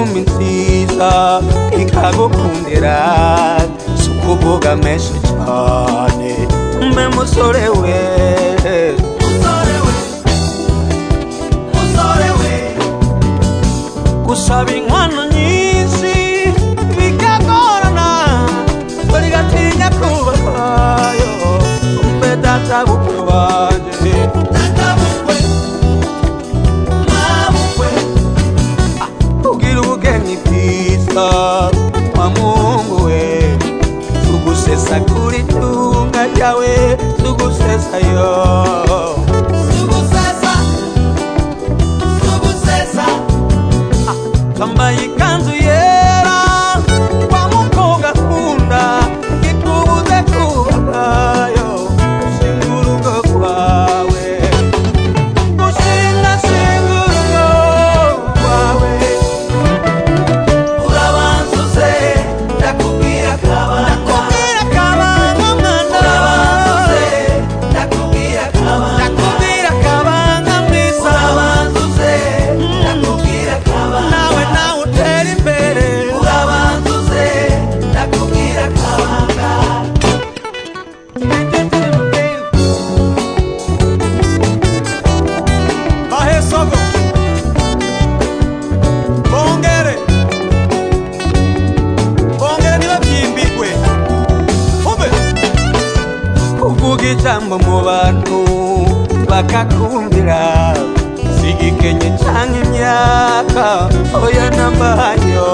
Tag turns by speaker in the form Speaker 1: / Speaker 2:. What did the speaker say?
Speaker 1: inkumi nziza ikagukundira sukuvuga menshi cyane mbe musore we gusaba inkwano nyinshi bikagorana barigatinya kubakayo mbe data bukwe wanje ugira ubugeni bwiza wa Mungu we tugusesa kuri tunga ryawe tugusesa yo kambaye ikanzu yera kwa mukobwa akunda ikubuze kubakayo ushinga urugo rwawe ushinga urugo rwawe urabanza uze ndakubwira akabanga mwana urabanza uze ndakubwira akabanga mwiza urabanza uze ndakubwira akabanga nawe utera imbere urabanza uze ndakubwira akabanga bahesogo bongere ntibabyimbigwe ube kuvuga ijambo mu bantu bakakumvira sigikenye canke imyaka oya nambayo